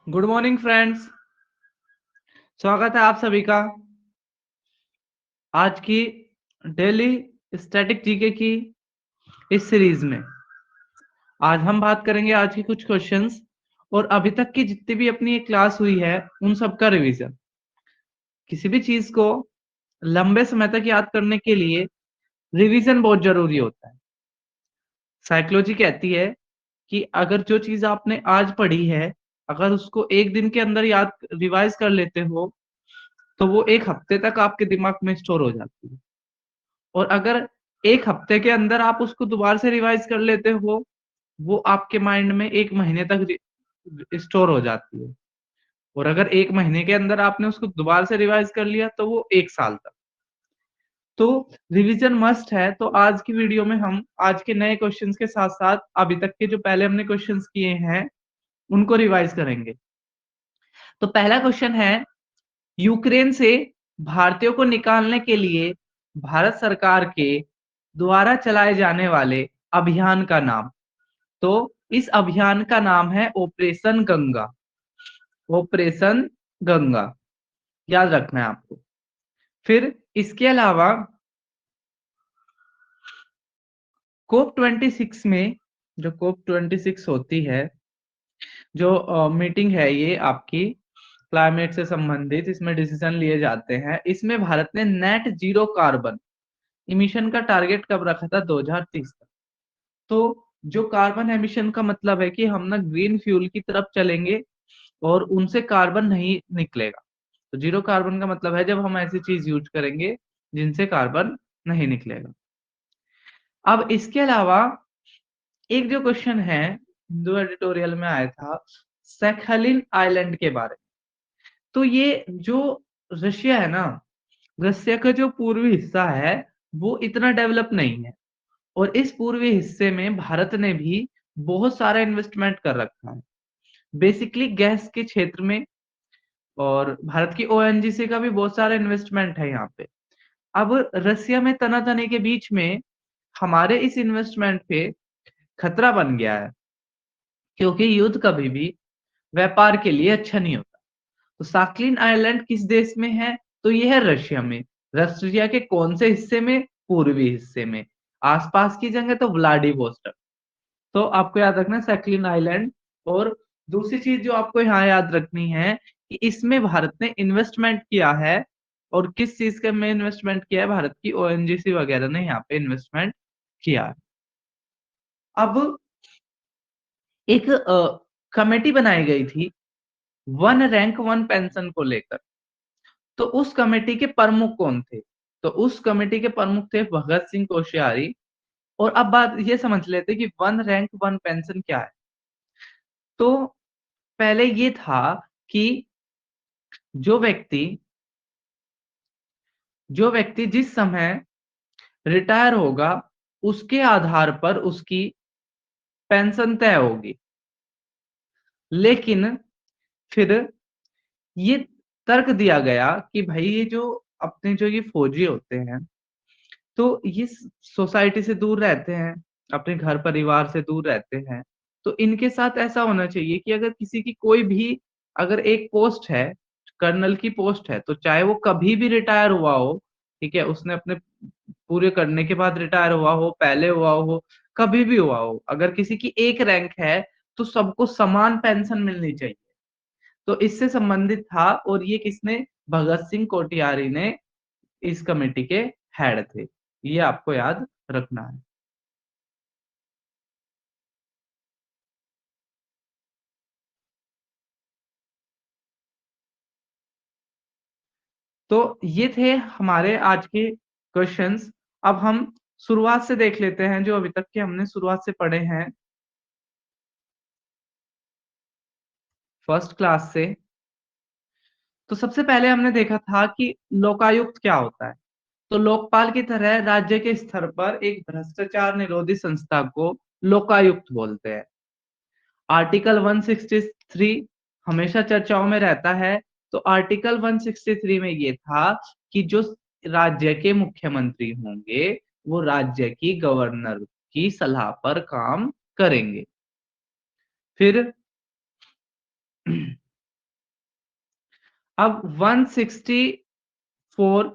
Good morning friends. स्वागत है आप सभी का आज की डेली स्टैटिक जीके की इस सीरीज में। आज हम बात करेंगे आज के कुछ क्वेश्चंस और अभी तक की जितनी भी अपनी क्लास हुई है उन सब का रिवीजन। किसी भी चीज को लंबे समय तक याद करने के लिए रिवीजन बहुत जरूरी होता है। साइकोलॉजी कहती है कि अगर जो चीज आपने आज पढ़ी है, अगर उसको एक दिन के अंदर याद रिवाइज कर लेते हो तो वो एक हफ्ते तक आपके दिमाग में स्टोर हो जाती है। और अगर एक हफ्ते के अंदर आप उसको दोबारा से रिवाइज कर लेते हो, वो आपके माइंड में एक महीने तक स्टोर हो जाती है। और अगर एक महीने के अंदर आपने उसको दोबारा से रिवाइज कर लिया तो वो एक साल तक। तो रिवीजन मस्ट है। तो आज की वीडियो में हम आज के नए क्वेश्चंस के साथ साथ अभी तक के जो पहले हमने क्वेश्चंस किए हैं उनको रिवाइज करेंगे। तो पहला क्वेश्चन है, यूक्रेन से भारतीयों को निकालने के लिए भारत सरकार के द्वारा चलाए जाने वाले अभियान का नाम। तो इस अभियान का नाम है ऑपरेशन गंगा। ऑपरेशन गंगा याद रखना है आपको। फिर इसके अलावा कोप 26 में, जो कोप 26 होती है, जो मीटिंग है ये आपकी क्लाइमेट से संबंधित, इसमें डिसीजन लिए जाते हैं। इसमें भारत ने नेट जीरो कार्बन इमिशन का टारगेट कब रखा था? 2030 तक। तो जो कार्बन एमिशन का मतलब है कि हम ना ग्रीन फ्यूल की तरफ चलेंगे और उनसे कार्बन नहीं निकलेगा। तो जीरो कार्बन का मतलब है जब हम ऐसी चीज यूज करेंगे जिनसे कार्बन नहीं निकलेगा। अब इसके अलावा एक जो क्वेश्चन है हिंदू एडिटोरियल में आया था सैखलिन आइलैंड के बारे में। तो ये जो रशिया है ना, रशिया का जो पूर्वी हिस्सा है वो इतना डेवलप नहीं है। और इस पूर्वी हिस्से में भारत ने भी बहुत सारा इन्वेस्टमेंट कर रखा है, बेसिकली गैस के क्षेत्र में। और भारत की ओएनजीसी का भी बहुत सारा इन्वेस्टमेंट है यहाँ पे। अब रसिया में तनातनी के बीच में हमारे इस इन्वेस्टमेंट पे खतरा बन गया है, क्योंकि युद्ध कभी भी व्यापार के लिए अच्छा नहीं होता। तो साकलिन आइलैंड किस देश में है? तो यह है रशिया में। रशिया के कौन से हिस्से में? पूर्वी हिस्से में। आसपास की जगह तो व्लादिवोस्टॉक। तो आपको याद रखना सैकलिन आइलैंड। और दूसरी चीज जो आपको यहाँ याद रखनी है कि इसमें भारत ने इन्वेस्टमेंट किया है। और किस चीज के में इन्वेस्टमेंट किया है? भारत की ओएनजीसी वगैरह ने यहाँ पे इन्वेस्टमेंट किया है। अब एक कमेटी बनाई गई थी वन रैंक वन पेंशन को लेकर। तो उस कमेटी के प्रमुख कौन थे? तो उस कमेटी के प्रमुख थे भगत सिंह कोश्यारी। और अब बात ये समझ लेते कि वन रैंक वन पेंशन क्या है। तो पहले ये था कि जो व्यक्ति जो व्यक्ति जिस समय रिटायर होगा उसके आधार पर उसकी पेंशन तय होगी। लेकिन फिर ये तर्क दिया गया कि भाई ये जो अपने जो ये फौजी होते हैं, तो ये सोसाइटी से दूर रहते हैं, अपने घर परिवार से दूर रहते हैं। तो इनके साथ ऐसा होना चाहिए कि अगर किसी की कोई भी अगर एक पोस्ट है, कर्नल की पोस्ट है, तो चाहे वो कभी भी रिटायर हुआ हो, ठीक है, उसने अपने पूरे करने के बाद रिटायर हुआ हो, पहले हुआ हो, कभी भी हुआ हो, अगर किसी की एक रैंक है तो सबको समान पेंशन मिलनी चाहिए। तो इससे संबंधित था। और ये किसने? भगत सिंह कोटियारी ने इस कमेटी के हेड थे। ये आपको याद रखना है। तो ये थे हमारे आज के क्वेश्चंस। अब हम शुरुआत से देख लेते हैं जो अभी तक के हमने शुरुआत से पढ़े हैं फर्स्ट क्लास से। तो सबसे पहले हमने देखा था कि लोकायुक्त क्या होता है। तो लोकपाल की तरह राज्य के स्तर पर एक भ्रष्टाचार निरोधी संस्था को लोकायुक्त बोलते हैं। आर्टिकल 163 हमेशा चर्चाओं में रहता है। तो आर्टिकल 163 में ये था कि जो राज्य के मुख्यमंत्री होंगे वो राज्य की गवर्नर की सलाह पर काम करेंगे। फिर अब 164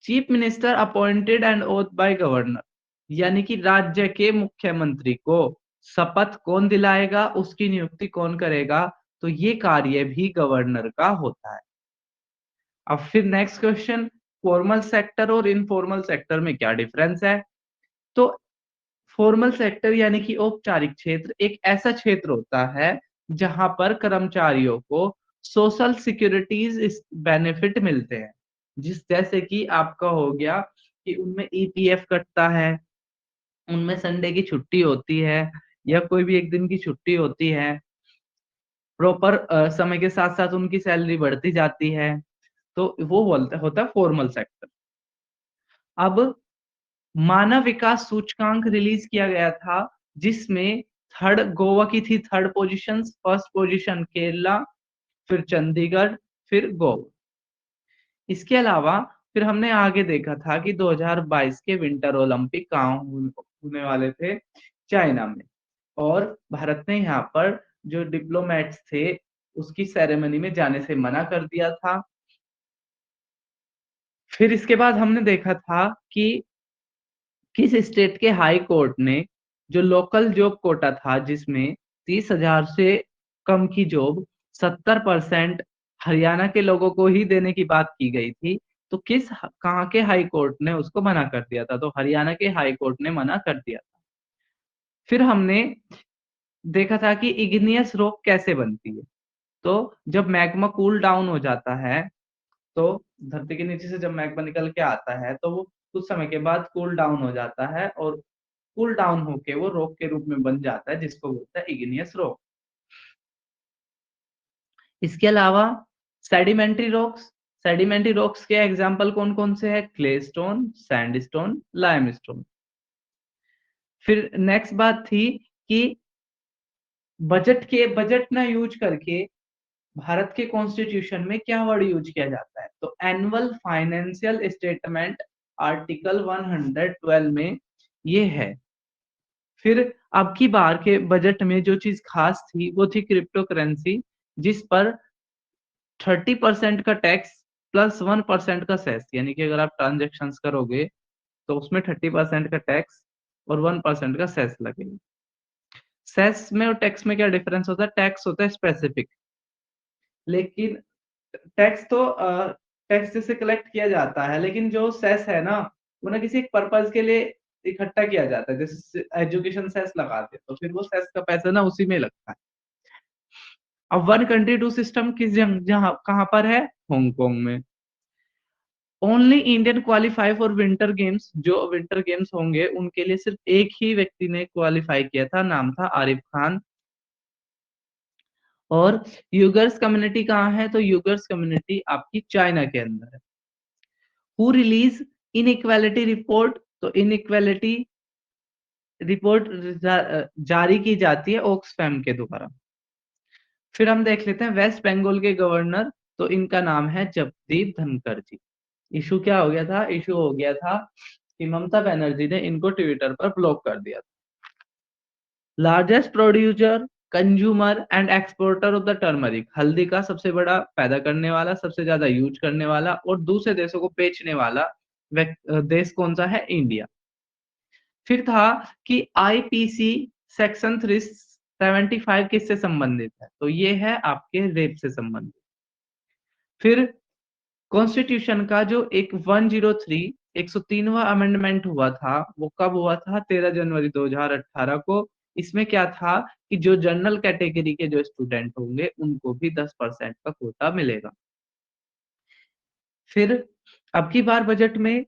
chief minister appointed and oath by governor, यानी कि राज्य के मुख्यमंत्री को शपथ कौन दिलाएगा, उसकी नियुक्ति कौन करेगा, तो ये कार्य भी गवर्नर का होता है। अब फिर नेक्स्ट क्वेश्चन, फॉर्मल सेक्टर और इनफॉर्मल सेक्टर में क्या डिफरेंस है? तो फॉर्मल सेक्टर यानी कि औपचारिक क्षेत्र एक ऐसा क्षेत्र होता है जहां पर कर्मचारियों को सोशल सिक्योरिटीज बेनिफिट मिलते हैं, जिस जैसे कि आपका हो गया कि उनमें ईपीएफ कटता है, उनमें संडे की छुट्टी होती है या कोई भी एक दिन की छुट्टी होती है, प्रॉपर समय के साथ साथ उनकी सैलरी बढ़ती जाती है, तो वो बोलते होता है फॉर्मल सेक्टर। अब मानव विकास सूचकांक रिलीज किया गया था, जिसमें थर्ड गोवा की थी, third position, first position Kerala, फिर चंडीगढ़, फिर गोवा। इसके अलावा फिर हमने आगे देखा था कि 2022 के विंटर ओलंपिक कहाँ होने वाले थे, चाइना में, और भारत ने यहाँ पर जो डिप्लोमेट्स थे उसकी सेरेमनी में जाने से मना कर दिया था। फिर इसके बाद हमने देखा था कि किस स्टेट के हाई कोर्ट ने जो लोकल जॉब कोटा था, जिसमें 30,000 से कम की जॉब 70% हरियाणा के लोगों को ही देने की बात की गई थी, तो कहाँ के हाई कोर्ट ने उसको मना कर दिया था? तो हरियाणा के हाई कोर्ट ने मना कर दिया था। फिर हमने देखा था कि इग्नियस रॉक कैसे बनती है। तो जब मैग्मा कूल डाउन हो जाता है, तो धरती के नीचे से जब मैग्मा निकल के आता है, तो वो कुछ समय के बाद कूल डाउन हो जाता है और कूल डाउन होके वो रॉक के रूप में बन जाता है, जिसको बोलते हैं इग्नियस रॉक। इसके अलावा सेडिमेंट्री रॉक्स के एग्जांपल कौन-कौन से हैं? Clay stone, sandstone, limestone. फिर नेक्स्ट बात थी कि बजट ना यूज करके भारत के कॉन्स्टिट्यूशन में क्या वर्ड यूज किया जाता है? तो एनुअल फाइनेंशियल स्टेटमेंट आर्टिकल 112 में ये है। फिर अब की बार के बजट में जो चीज़ खास थी, वो थी क्रिप्टो करेंसी, जिस पर 30% का टैक्स प्लस 1% का सेस, यानी कि अगर आप ट्रांज़ैक्शंस करोगे, तो उसमें 30% का टैक्स और 1% का सेस लगेगा। सेस में और टैक्स में क्या डिफरेंस होता है? टैक्स होता है स्पेसिफिक, लेकिन टैक्स जैसे कलेक्ट किया जाता है, लेकिन जो सेस है ना, वो ना किसी एक पर्पज़ के लिए इकट्ठा किया जाता है। जैसे एजुकेशन सेस लगाते हैं, तो फिर वो सेस का पैसा ना उसी में लगता है। अब वन कंट्री टू सिस्टम किस जहाँ कहाँ पर है? हांगकांग में। Only Indian qualify for winter games, जो विंटर गेम्स होंगे उनके लिए सिर्फ एक ही व्यक्ति ने क्वालीफाई किया था, नाम था आरिफ खान। और यूगर्स कम्युनिटी कहाँ है? तो यूगर्स कम्युनिटी आपकी चाइना के अंदर है। Who release inequality report? तो इनइक्वालिटी रिपोर्ट जारी की जाती है ऑक्सफैम के द्वारा। फिर हम देख लेते हैं वेस्ट बंगाल के गवर्नर, तो इनका नाम है जगदीप धनखड़ जी। इशू क्या हो गया था? इशू हो गया था कि ममता बनर्जी ने इनको ट्विटर पर ब्लॉक कर दिया था। Largest producer, consumer and exporter of the turmeric, हल्दी का सबसे बड़ा पैदा करने वाला, सबसे ज्यादा यूज करने वाला और दूसरे देशों को बेचने वाला देश कौन सा है? इंडिया। फिर था कि आईपीसी सेक्शन 375 किससे संबंधित है? तो ये है आपके रेप से संबंधित। फिर कॉन्स्टिट्यूशन का जो एक 103 103वां अमेंडमेंट हुआ था, वो कब हुआ था? 13 जनवरी 2018 को। इसमें क्या था कि जो जनरल कैटेगरी के जो स्टूडेंट होंगे उनको भी 10% का कोटा मिलेगा। फिर अब की बार बजट में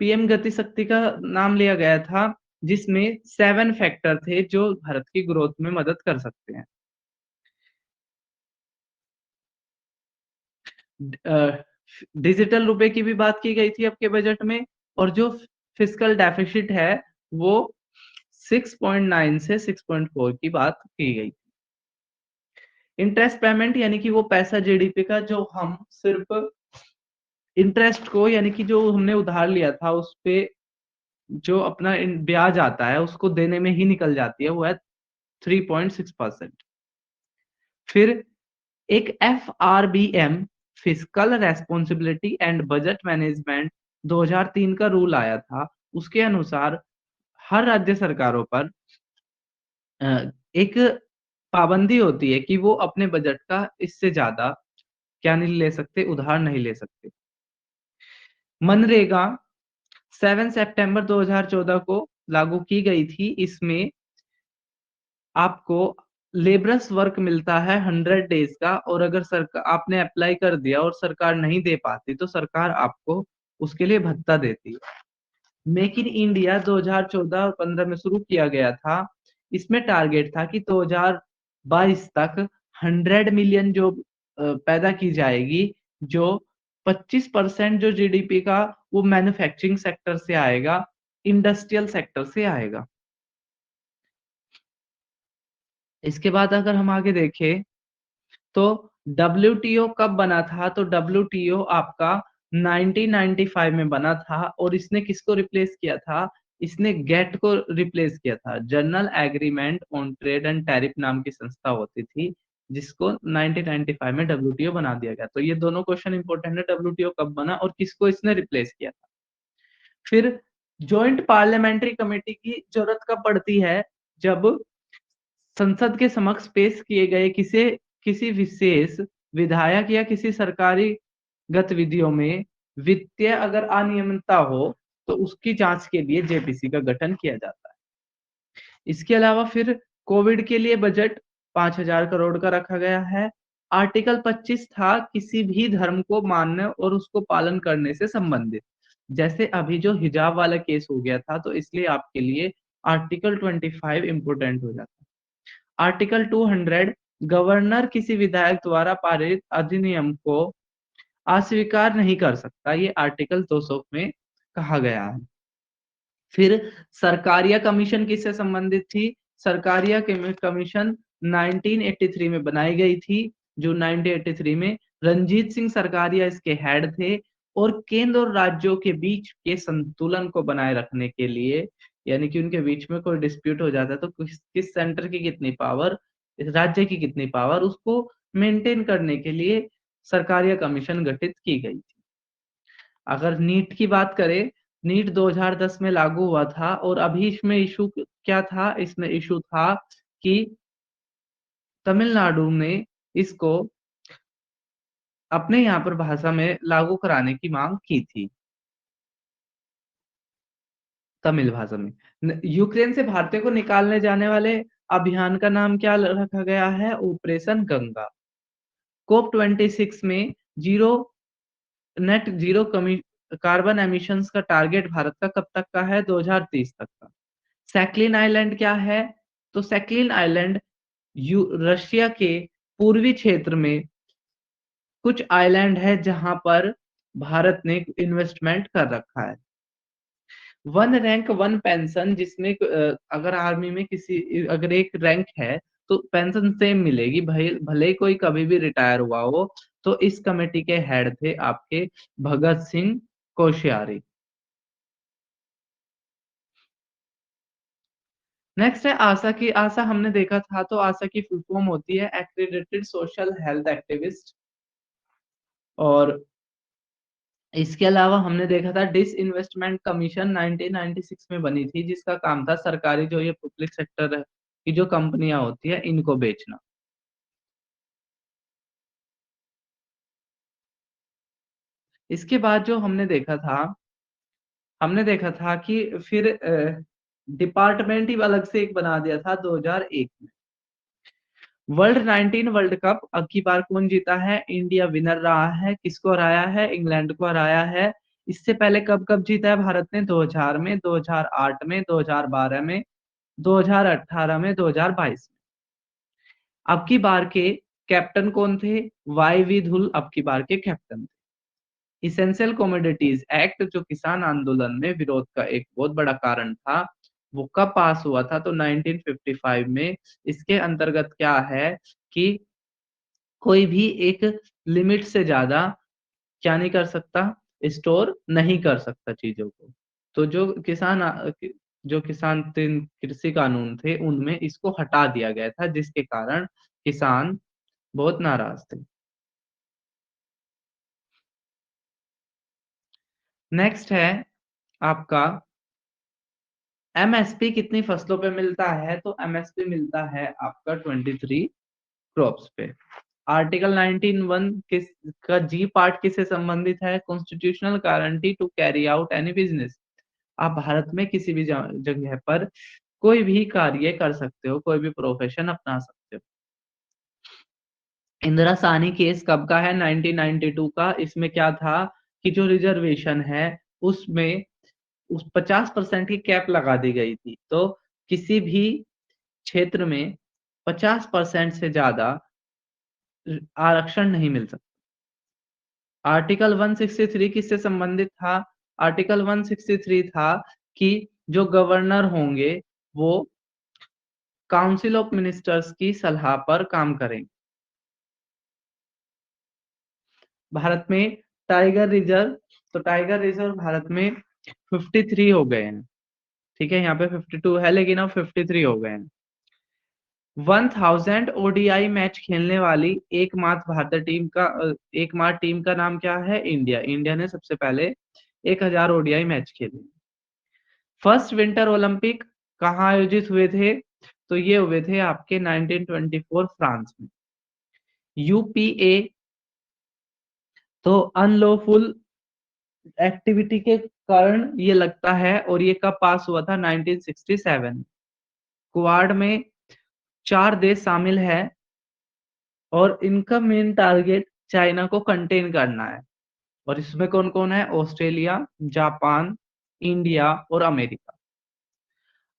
पीएम गति शक्ति का नाम लिया गया था, जिसमें 7 फैक्टर थे जो भारत की ग्रोथ में मदद कर सकते हैं। डिजिटल रुपए की भी बात की गई थी आपके बजट में, और जो फिस्कल डेफिसिट है वो 6.9 से 6.4 की बात की गई। इंटरेस्ट पेमेंट यानी कि वो पैसा जीडीपी का जो हम सिर्फ इंटरेस्ट को, यानी कि जो हमने उधार लिया था उस पे जो अपना ब्याज आता है उसको देने में ही निकल जाती है, वो है 3.6%। फिर एक FRBM fiscal responsibility and budget management 2003 का रूल आया था, उसके अनुसार हर राज्य सरकारों पर एक पाबंदी होती है कि वो अपने बजट का इससे ज़्यादा क्या नहीं ले सकते, उधार नहीं ले सकते। मनरेगा 7 सितंबर 2014 को लागू की गई थी। इसमें आपको लेबरस वर्क मिलता है 100 डेज़ का, और अगर सरका आपने अप्लाई कर दिया और सरकार नहीं दे पाती, तो सरकार आपको उसके लिए भत्ता देती है। मेक इन इंडिया 2014 और 15 में शुरू किया गया था। इसमें टारगेट था कि 2022 तक 100 मिलियन जॉब पैदा की जाएगी, जो 25% जो जीडीपी का वो मैन्युफैक्चरिंग सेक्टर से आएगा, इंडस्ट्रियल सेक्टर से आएगा। इसके बाद अगर हम आगे देखें तो डब्ल्यूटीओ कब बना था? तो डब्ल्यूटीओ आपका 1995 में बना था, और इसने किसको रिप्लेस किया था? इसने गेट को रिप्लेस किया था। General agreement on trade and tariff नाम की संस्था होती थी, जिसको 1995 में डब्ल्यूटीओ बना दिया गया। तो ये दोनों क्वेश्चन इंपॉर्टेंट है, डब्ल्यूटीओ कब बना और किसको इसने रिप्लेस किया था। फिर जॉइंट पार्लियामेंट्री कमेटी की जरूरत कब पड़ती है? जब संसद के समक्ष पेश किए गए किसी विशेष विधायक या किसी सरकारी गतिविधियों में वित्तीय अगर अनियमितता हो, तो उसकी जांच के लिए जेपीसी का गठन किया जाता है। इसके अलावा फिर कोविड के लिए बजट 5,000 करोड़ का रखा गया है। आर्टिकल 25 था किसी भी धर्म को मानने और उसको पालन करने से संबंधित। जैसे अभी जो हिजाब वाला केस हो गया था, तो इसलिए आपके लिए आर्टिकल 25 इम्पोर्टेंट हो जाता है। आर्टिकल 200 गवर्नर किसी विधायक द्वारा पारित अधिनियम को अस्वीकार नहीं कर सकता, ये आर्टिकल 200 में कहा गया है। फिर सरकारिया कमीशन किससे संबंधित थी? सरकारिया कमीशन 1983 में बनाई गई थी। जून 1983 में रंजीत सिंह सरकारिया इसके हेड थे, और केंद्र और राज्यों के बीच के संतुलन को बनाए रखने के लिए, यानी कि उनके बीच में कोई डिस्प्यूट हो जाता है तो किस सेंटर की कितनी पावर, इस राज्य की कितनी पावर, उसको मेंटेन करने के लिए सरकारिया कमीशन गठित की गई थी। अगर नीट की बात करें, नीट 2010 में लागू हुआ था, और अभी इसमें इश्यू क्या था? इसमें इश्यू था कि तमिलनाडु ने इसको अपने यहाँ पर भाषा में लागू कराने की मांग की थी, तमिल भाषा में। यूक्रेन से भारतीयों को निकालने जाने वाले अभियान का नाम क्या रखा गया है? ऑपरेशन गंगा। कोप 26 में जीरो नेट जीरो कमी कार्बन एमिशंस का टारगेट भारत का कब तक का है? 2030 तक का। सैकलिन आइलैंड क्या है? तो सैकलिन आइलैंड रशिया के पूर्वी क्षेत्र में कुछ आइलैंड है जहां पर भारत ने इन्वेस्टमेंट कर रखा है। वन रैंक वन पेंशन, जिसमें अगर आर्मी में किसी अगर एक रैंक है तो पेंशन सेम मिलेगी, भाई भले ही कोई कभी भी रिटायर हुआ हो। तो इस कमेटी के हेड थे आपके भगत सिंह कोश्यारी। नेक्स्ट है आशा की। आशा हमने देखा था, तो आशा की फुल फॉर्म होती है एक्रीडेटेड सोशल हेल्थ एक्टिविस्ट। और इसके अलावा हमने देखा था डिस इन्वेस्टमेंट कमीशन 1996 में बनी थी, जिसका काम था सरकारी जो ये पब्लिक सेक्टर की जो कंपनियां होती है इनको बेचना। इसके बाद जो हमने देखा था कि फिर डिपार्टमेंट ही अलग से एक बना दिया था 2001 में। वर्ल्ड 19 वर्ल्ड कप अब की बार कौन जीता है? इंडिया विनर रहा है। किसको हराया है? इंग्लैंड को हराया है। इससे पहले कब कब जीता है भारत ने? 2000 में, 2008 में, 2012 में, 2018 में, 2022 में। अब की बार के कैप्टन कौन थे? वाई वी धुल अब की बार के कैप्टन थे। इसेंशियल कमोडिटीज एक्ट जो किसान आंदोलन में विरोध का एक बहुत बड़ा कारण था, वो कब पास हुआ था? तो 1955 में। इसके अंतर्गत क्या है कि कोई भी एक लिमिट से ज्यादा क्या नहीं कर सकता? स्टोर नहीं कर सकता चीजों को। तो जो किसान तीन कृषि कानून थे उनमें इसको हटा दिया गया था, जिसके कारण किसान बहुत नाराज थे। नेक्स्ट है आपका एमएसपी कितनी फसलों पे मिलता है, तो एमएसपी मिलता है आपका 23 क्रॉप्स पे। आर्टिकल 19(1) किस का जी पार्ट किससे संबंधित है, constitutional guarantee to carry out any business. आप भारत में किसी भी जगह पर कोई भी कार्य कर सकते हो, कोई भी प्रोफेशन अपना सकते हो। इंदिरा साहनी केस कब का है, 1992 का। इसमें क्या था कि जो रिजर्वेशन है उसमें उस 50% की कैप लगा दी गई थी, तो किसी भी क्षेत्र में 50% से ज्यादा आरक्षण नहीं मिल सकता। आर्टिकल 163 किससे संबंधित था, आर्टिकल 163 था कि जो गवर्नर होंगे वो काउंसिल ऑफ मिनिस्टर्स की सलाह पर काम करेंगे। भारत में टाइगर रिजर्व, तो टाइगर रिजर्व भारत में 53 हो गए हैं, ठीक है, यहाँ पे 52 है लेकिन अब 53 हो गए हैं। 1000 ओडीआई मैच खेलने वाली एकमात्र भारतीय टीम का एकमात्र टीम का नाम क्या है, इंडिया। इंडिया ने सबसे पहले 1000 ओडीआई मैच खेले। फर्स्ट विंटर ओलंपिक कहाँ आयोजित हुए थे, तो ये हुए थे आपके 1924 फ्रांस में। यूपीए तो अनलॉफुल एक्टिविटी के कारण ये लगता है, और ये कब पास हुआ था, 1967। क्वाड में 4 देश शामिल है और इनका मेन टारगेट चाइना को कंटेन करना है। और इसमें कौन कौन है, ऑस्ट्रेलिया, जापान, इंडिया और अमेरिका।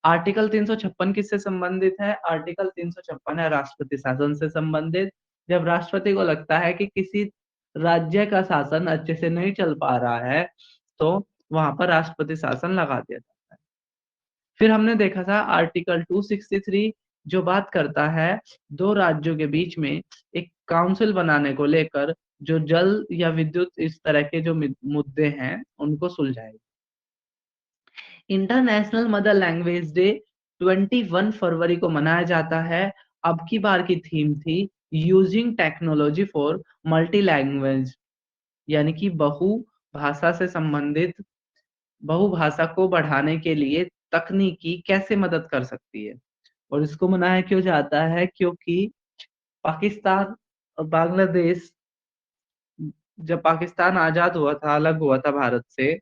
आर्टिकल 356 किससे संबंधित है, आर्टिकल 356 है राष्ट्रपति शासन से संबंधित। जब राष्ट्रपति को लगता है कि किसी राज्य का शासन अच्छे से नहीं चल पा रहा है तो वहां पर राष्ट्रपति शासन लगा दिया जाता है। फिर हमने देखा था आर्टिकल 263 जो बात करता है दो राज्यों के बीच में एक काउंसिल बनाने को लेकर, जो जल या विद्युत इस तरह के जो मुद्दे हैं उनको सुलझाएगा। इंटरनेशनल मदर लैंग्वेज डे 21 फरवरी को मनाया जाता है। अब की बार की थीम थी using technology for multi language, यानी कि बहुभाषा से संबंधित, बहुभाषा को बढ़ाने के लिए तकनीकी कैसे मदद कर सकती है। और इसको मनाया क्यों जाता है, क्योंकि पाकिस्तान और बांग्लादेश, जब पाकिस्तान आजाद हुआ था, अलग हुआ था भारत से,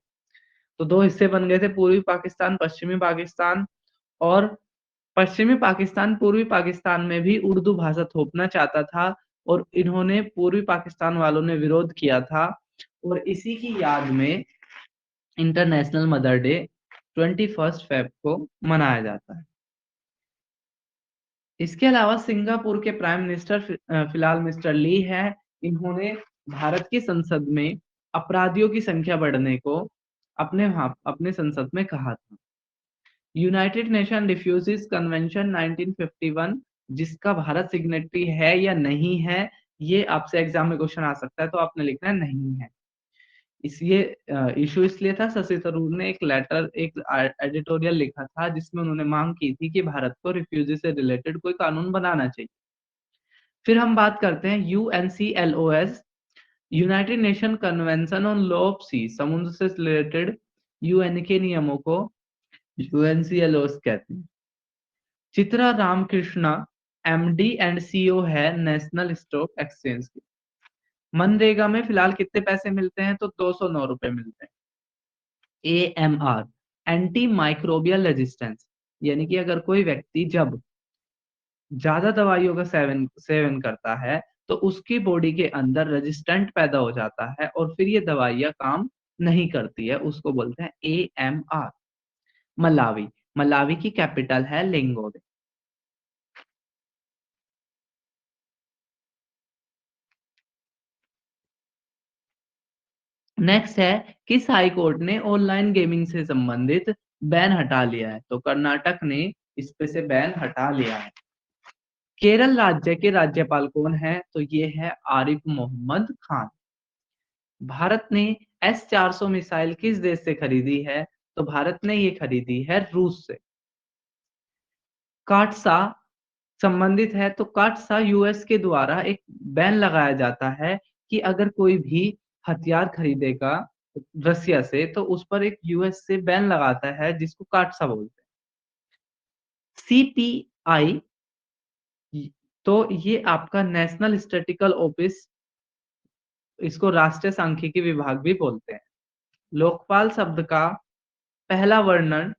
तो दो हिस्से बन गए थे, पूर्वी पाकिस्तान, पश्चिमी पाकिस्तान। और पश्चिमी पाकिस्तान पूर्वी पाकिस्तान में भी उर्दू भाषा थोपना चाहता था, और इन्होंने पूर्वी पाकिस्तान वालों ने विरोध किया था। और इसी की याद में इंटरनेशनल मदर डे 21 फेब को मनाया जाता है। इसके अलावा सिंगापुर के प्राइम मिनिस्टर फिलहाल मिस्टर ली है। इन्होंने भारत की संसद में अपराधियों की संख्या बढ़ने को अपने संसद में कहा था। यूनाइटेड नेशन रिफ्यूजीज कन्वेंशन 1951, जिसका भारत सिग्नेटरी है या नहीं है, ये आपसे एग्जाम में क्वेश्चन आ सकता है, तो आपने लिखना है नहीं है। इस ये इशू इसलिए था, शशि थरूर ने एक लेटर, एक एडिटोरियल लिखा था जिसमें उन्होंने मांग की थी कि भारत को रिफ्यूजी से रिलेटेड कोई कानून बनाना चाहिए। फिर हम बात करते हैं UNCLOS, United Nation Convention on Law of Sea, समुद्र से रिलेटेड यूएन के नियमों को यूएनसीएलओएस कहते हैं। Chitra Ramakrishna MD and CEO है नेशनल स्टॉक एक्सचेंज की। मनरेगा में फिलहाल कितने पैसे मिलते हैं, तो 209 रुपए मिलते हैं। एएमआर एंटी माइक्रोबियल रेजिस्टेंस, यानी कि अगर कोई व्यक्ति जब ज्यादा दवाइयों का सेवन सेवन करता है तो उसकी बॉडी के अंदर रेजिस्टेंट पैदा हो जाता है और फिर ये दवाइयां काम नहीं करती है, उसको बोलते हैं एएमआर। मलावी, मलावी की कैपिटल है लिंगोवे। नेक्स्ट है किस हाई कोर्ट ने ऑनलाइन गेमिंग से संबंधित बैन हटा लिया है, तो कर्नाटक ने इस पे से बैन हटा लिया है। केरल राज्य के राज्यपाल कौन है, तो ये है आरिफ मोहम्मद खान। भारत ने S-400 मिसाइल किस देश से खरीदी है, तो भारत ने ये खरीदी है रूस से। काटसा संबंधित है, तो काटसा यूएस के द्वारा एक बैन लगाया जाता है कि अगर कोई भी हथियार खरीदेगा रसिया से, तो उस पर एक यूएस से बैन लगाता है जिसको काटसा बोलते हैं। सीपीआई, तो ये आपका नेशनल स्टैटिस्टिकल ऑफिस, इसको राष्ट्रीय सांख्यिकी विभाग भी बोलते हैं। लोकपाल शब्द का पहला वर्णन,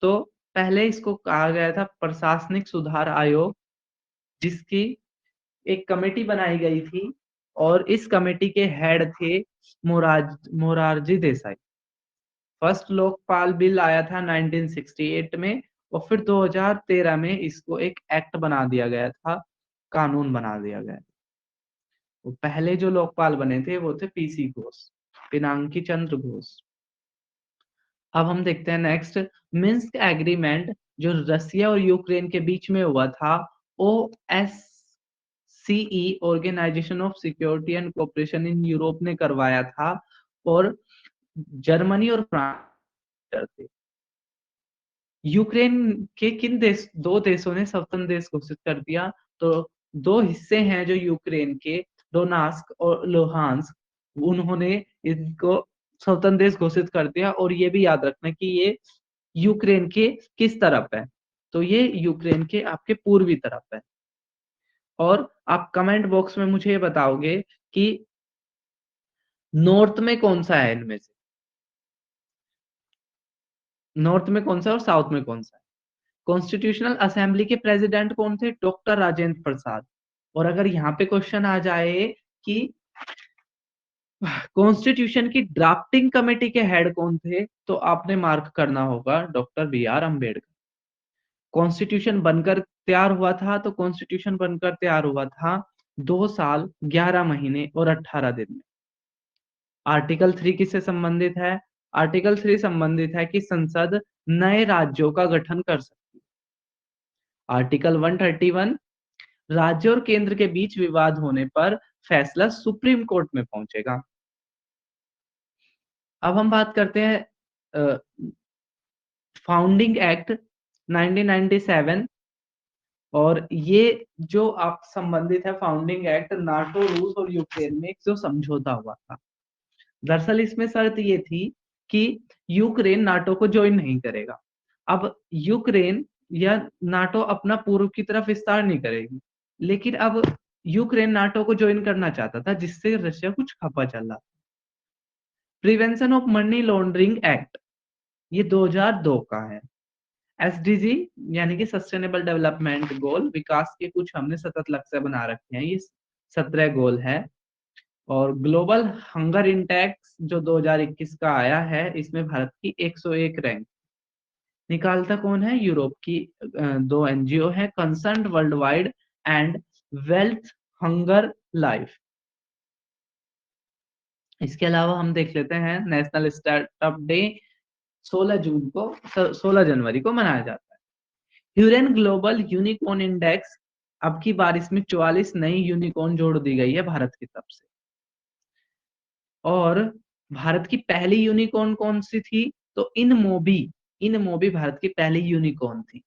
तो पहले इसको कहा गया था प्रशासनिक सुधार आयोग, जिसकी एक कमेटी बनाई गई थी और इस कमेटी के हेड थे मोरारजी देसाई। फर्स्ट लोकपाल बिल आया था 1968 में और फिर 2013 में इसको एक एक्ट बना दिया गया था, कानून बना दिया गया। वो पहले जो लोकपाल बने थे वो थे पीसी घोष, पिनाकी चंद्र घोष। अब हम देखते हैं नेक्स्ट, मिन्स्क एग्रीमेंट जो रसिया और यूक्रेन के बीच में हुआ था, OSCE organisation of security and cooperation in Europe ने करवाया था और जर्मनी और फ्रांस थे। यूक्रेन के किन दो देशों ने स्वतंत्र देश घोषित कर दिया, तो दो हिस्से हैं जो यूक्रेन के, डोनास्क और लुहांस्क, उन्होंने इनको स्वतंत्र देश घोषित कर दिया। और ये भी याद रखना कि ये यूक्रेन के किस तरफ है, तो ये यूक्रेन के आपके पूर्वी तरफ है। और आप कमेंट बॉक्स में मुझे ये बताओगे कि नॉर्थ में कौन सा है इनमें से, नॉर्थ में कौन सा और साउथ में कौन सा है। कॉन्स्टिट्यूशनल असेंबली के प्रेसिडेंट कौन थे, डॉक्टर राजेंद्र प्रसाद। और अगर यहाँ पे क्वेश्चन आ जाए कि कॉन्स्टिट्यूशन की ड्राफ्टिंग कमेटी के हेड कौन थे, तो आपने मार्क करना होगा डॉक्टर BR अम्बेडकर। कॉन्स्टिट्यूशन बनकर तैयार हुआ था, तो कॉन्स्टिट्यूशन बनकर तैयार हुआ था 2 साल 11 महीने और 18 दिन में। आर्टिकल 3 किससे संबंधित है, आर्टिकल 3 संबंधित है कि संसद नए राज्यों का गठन कर सकती है। आर्टिकल 131, राज्य और केंद्र के बीच विवाद होने पर फैसला सुप्रीम कोर्ट में पहुंचेगा। अब हम बात करते हैं फाउंडिंग एक्ट 1997, और ये जो आप संबंधित है फाउंडिंग एक्ट नाटो, रूस और यूक्रेन में एक जो समझौता हुआ था। दरअसल इसमें शर्त ये थी कि यूक्रेन नाटो को ज्वाइन नहीं करेगा। अब यूक्रेन या नाटो अपना पूर्व की तरफ विस्तार नहीं करेगी, लेकिन अब यूक्रेन नाटो को ज्वाइन करना चाहता था, जिससे रशिया कुछ खपा चल रहा। Prevention of money laundering act, ये 2002 का है। SDG यानी कि सस्टेनेबल डेवलपमेंट गोल, विकास के कुछ हमने सतत लक्ष्य बना रखे हैं, ये 17 गोल है। और ग्लोबल हंगर इंडेक्स जो 2021 का आया है, इसमें भारत की 101 रैंक। निकालता कौन है, यूरोप की 2 NGO है, concern world wide and wealth hunger life. इसके अलावा हम देख लेते हैं नेशनल स्टार्टअप डे 16 जनवरी को मनाया जाता है। ह्यूरेन ग्लोबल यूनिकॉर्न इंडेक्स, अब की बार इसमें 44 नई यूनिकॉर्न जोड़ दी गई है भारत की तरफ से। और भारत की पहली यूनिकॉर्न कौन सी थी, तो इन मोबी भारत की पहली यूनिकॉर्न थी।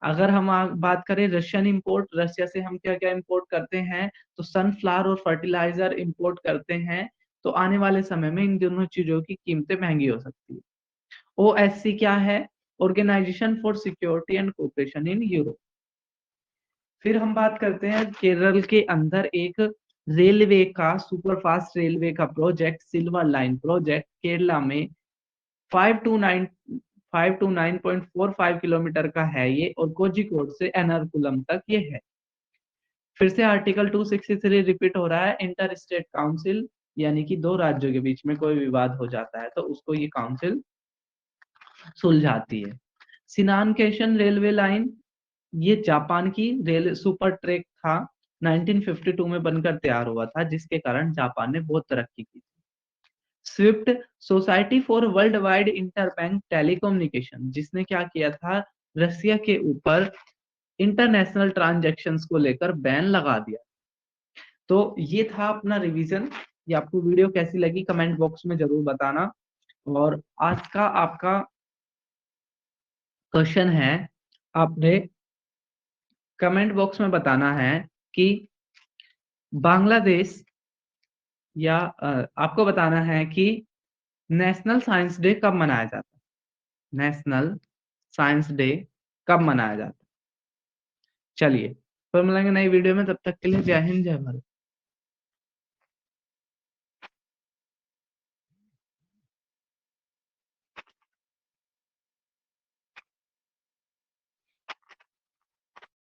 अगर हम बात करें रशियन इंपोर्ट, रशिया से हम क्या क्या इंपोर्ट करते हैं, तो सनफ्लावर और फर्टिलाइजर इंपोर्ट करते हैं। तो आने वाले समय में इन दोनों चीजों की कीमतें महंगी हो सकती है। OSC क्या है, organisation for security and cooperation in Europe. फिर हम बात करते हैं केरल के अंदर एक रेलवे का, सुपरफास्ट रेलवे का project, silver line project, Kerala में 529.45 किलोमीटर का है ये, और कोझिकोड से एर्नाकुलम तक ये है। फिर से आर्टिकल 263 रिपीट हो रहा है, इंटर स्टेट काउंसिल, यानी कि दो राज्यों के बीच में कोई विवाद हो जाता है तो उसको ये काउंसिल सुलझाती है। सिनानकेशन रेलवे लाइन, ये जापान की रेल सुपर ट्रैक था, 1952 में बनकर तैयार हुआ था, जिसके कारण जापान ने बहुत तरक्की की। Swift, society for world wide interbank telecommunication, जिसने क्या किया था, रसिया के ऊपर इंटरनेशनल ट्रांजैक्शंस को लेकर बैन लगा दिया। तो ये था अपना रिवीजन। ये आपको वीडियो कैसी लगी कमेंट बॉक्स में जरूर बताना। और आज का आपका क्वेश्चन है, आपने कमेंट बॉक्स में बताना है कि बांग्लादेश या आपको बताना है कि नेशनल साइंस डे कब मनाया जाता है। नेशनल साइंस डे कब मनाया जाता है। चलिए फिर मिलेंगे नई वीडियो में, तब तक के लिए जय हिंद जय भारत।